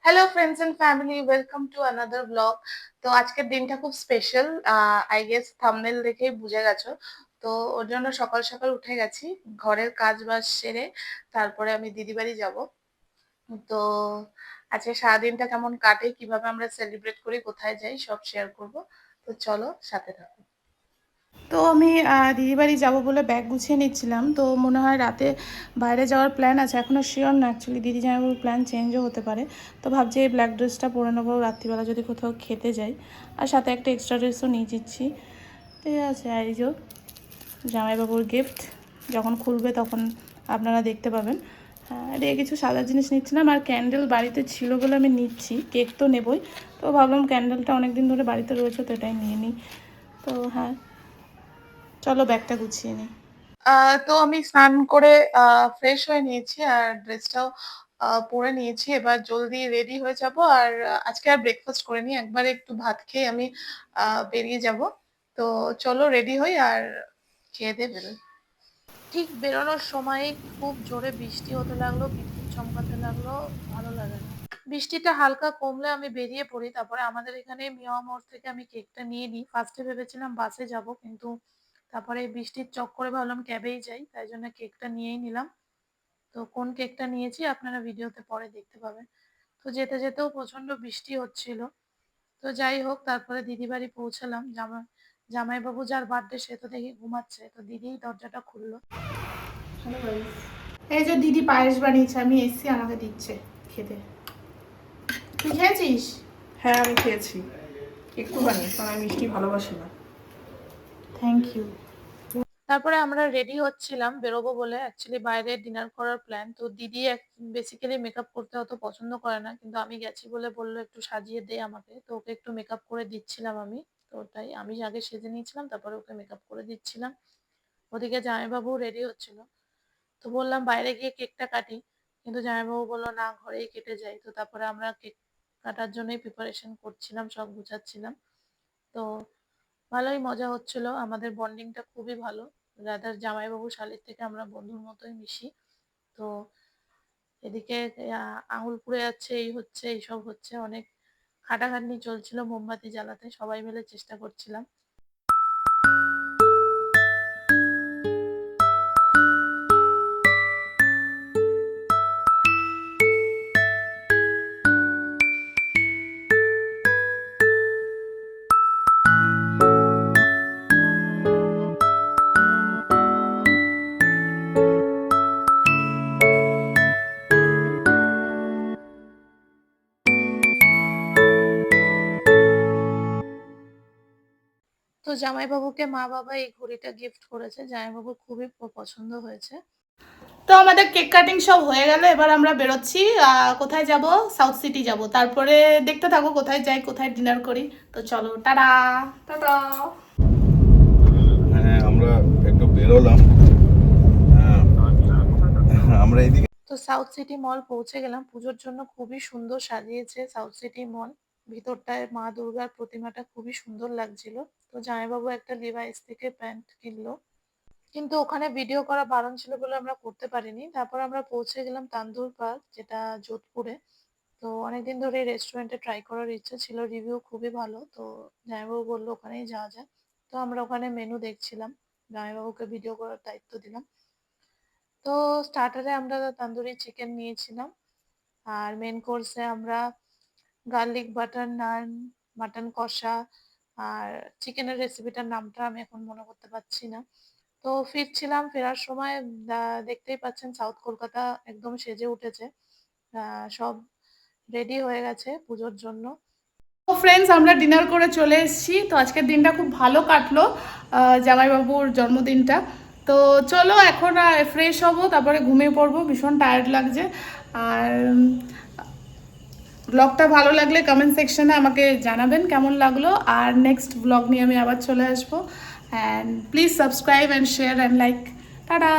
Hello friends and family, welcome to another blog. তো আজকের দিনটা খুব স্পেশাল। আই গেস থাম্বনেল দেখেই বুঝে গেছো। তো ওর জন্য সকাল সকাল উঠে গেছি, ঘরের কাজ বাজ সেরে তারপরে আমি দিদি বাড়ি যাব। তো আজকে সারাদিনটা কেমন কাটে, কিভাবে আমরা সেলিব্রেট করি, কোথায় যাই, সব শেয়ার করব। তো চলো সাথে থাকো। তো আমি দিদিবাড়ি যাব বলে ব্যাগ গুছিয়ে নিচ্ছিলাম। তো মনে হয় রাতে বাইরে যাওয়ার প্ল্যান আছে, এখনও শিওর না। অ্যাকচুয়ালি দিদি জামাইবাবুর প্ল্যান চেঞ্জও হতে পারে। তো ভাবছি এই ব্ল্যাক ড্রেসটা পরে নেবো রাত্রিবেলা যদি কোথাও খেতে যাই, আর সাথে একটা এক্সট্রা ড্রেসও নিয়ে যাচ্ছি। ঠিক আছে, আর এই যে জামাইবাবুর গিফট, যখন খুলবে তখন আপনারা দেখতে পাবেন। আর এই কিছু সাদা জিনিস নিচ্ছিলাম, আর ক্যান্ডেল বাড়িতে ছিল বলে আমি নিচ্ছি। কেক তো নেবই, তো ভাবলাম ক্যান্ডেলটা অনেক দিন ধরে বাড়িতে রয়েছে, তো এটাই নিয়ে নিই। তো হ্যাঁ, চলো ব্যাগটা গুছিয়ে নিই। তো আমি স্নান করে ফ্রেশ হয়ে নিয়েছি, আর ড্রেসটাও পরে নিয়েছি। এবার জলদি রেডি হয়ে যাব। আর আজকে আর ব্রেকফাস্ট করিনি, একবারে একটু ভাত খেয়ে আমি বেরিয়ে যাব। তো চলো রেডি হই আর খেয়ে দিয়ে বেরোই। ঠিক বেরোনোর সময় খুব জোরে বৃষ্টি হতে লাগলো, বিদ্যুৎ চমকাতে লাগলো। ভালো লাগে না। বৃষ্টিটা হালকা কমলে আমি বেরিয়ে পড়ি। তারপরে আমাদের এখানে মিয়া মোড় থেকে আমি কেকটা নিয়ে নিই। ফার্স্টে ভেবেছিলাম বাসে যাব, কিন্তু তারপরে বৃষ্টির চক্করে ভাবলাম ক্যাবেই যাই, তাই জন্য কেকটা নিয়েই নিলাম। তো কোন কেকটা নিয়েছি আপনারা ভিডিওতে পরে দেখতে পাবেন। তো যেতে যেতেও প্রচন্ড বৃষ্টি হচ্ছিল। তো যাই হোক, তারপরে দিদি বাড়ি পৌঁছালাম। জামাইবাবু যার বার্থডে সে তো দেখি ঘুমাচ্ছে, তো দিদিই দরজাটা খুললো। এই যে দিদি পায়েস বানিয়েছে, আমি এসছি, আমাকে দিচ্ছে খেতে। তুই খেয়েছিস? হ্যাঁ, আমি খেয়েছি একটুখানি, কারণ আমি মিষ্টি ভালোবাসি না। Thank you. তারপরে আমরা রেডি হচ্ছিলাম বেরোবো বলে। অ্যাকচুয়ালি বাইরে ডিনার করার প্ল্যান। তো দিদি বেসিক্যালি মেকআপ করতে অত পছন্দ করে না, কিন্তু আমি গেছি বলে বললো একটু সাজিয়ে দে আমাকে। তো ওকে একটু মেকআপ করে দিচ্ছিলাম আমি। তো তাই আমি আগে সেজে নিয়েছিলাম, তারপরে ওকে মেকআপ করে দিচ্ছিলাম। ওদিকে জামাইবাবু রেডি হচ্ছিল। তো বললাম বাইরে গিয়ে কেকটা কাটি, কিন্তু জামাইবাবু বললো না, ঘরেই কেটে যাই। তো তারপরে আমরা কেক কাটার জন্যই প্রিপারেশন করছিলাম, সব গুছাচ্ছিলাম। তো ভালোই মজা হচ্ছিল, আমাদের বন্ডিংটা খুবই ভালো। রাধার জামাইবাবু শালির থেকে আমরা বন্ধুর মতোই মিশি। তো এদিকে আঙুল পুড়ে যাচ্ছে, এই হচ্ছে, এইসব হচ্ছে, অনেক খাটাখাটনি চলছিল। মোমবাতি জ্বালাতে সবাই মিলে চেষ্টা করছিলাম। তো জামাইবাবুকে মা বাবা এই ঘড়িটা গিফট করেছে, জামাইবাবুর খুবই পছন্দ হয়েছে। তো আমাদের কেক কাটিং সব হয়ে গেল, এবার আমরা বেরোচ্ছি। কোথায় যাব? সাউথ সিটি যাব। তারপরে দেখতে থাকো কোথায় যাই, কোথায় ডিনার করি। তো চলো, টাটা। টাটা। হ্যাঁ, আমরা একটু বেরোলাম। হ্যাঁ, আমরা এদিকে। তো সাউথ সিটি মল পৌঁছে গেলাম। পুজোর জন্য খুবই সুন্দর সাজিয়েছে সাউথ সিটি মল। ভিতরটায় মা দুর্গার প্রতিমাটা খুবই সুন্দর লাগছিল। তো জামাইবাবু একটা লিভাইস থেকে প্যান্ট কিনলো, কিন্তু ওখানে ভিডিও করা বারণ ছিল বলে আমরা করতে পারিনি। তারপর আমরা পৌঁছে গেলাম তান্দুর পার্ক, যেটা যোধপুরে। তো অনেকদিন ধরে রেস্টুরেন্টে ট্রাই করার ইচ্ছা ছিল, রিভিউ খুবই ভালো। তো জামাইবাবু বললো ওখানেই যাওয়া যায়। তো আমরা ওখানে মেনু দেখছিলাম, জামাইবাবুকে ভিডিও করার দায়িত্ব দিলাম। তো স্টার্টারে আমরা তান্দুরি চিকেন নিয়েছিলাম, আর মেন কোর্সে আমরা গার্লিক বাটার নান, মাটন কষা, আর চিকেনের রেসিপিটার নামটা আমি এখন মনে করতে পারছি না। তো ফিরছিলাম, ফেরার সময় দেখতেই পাচ্ছেন সাউথ কলকাতা একদম সেজে উঠেছে। সব রেডি হয়ে গেছে পুজোর জন্য। তো ফ্রেন্ডস, আমরা ডিনার করে চলে এসেছি। তো আজকের দিনটা খুব ভালো কাটলো, জামাইবাবুর জন্মদিনটা। তো চলো এখন ফ্রেশ হব, তারপরে ঘুমিয়ে পড়বো, ভীষণ টায়ার্ড লাগছে। আর ব্লগটা ভালো লাগলে কমেন্ট সেকশনে আমাকে জানাবেন কেমন লাগলো। আর নেক্সট ব্লগ নিয়ে আমি আবার চলে আসবো। And please subscribe and share and like. Tata.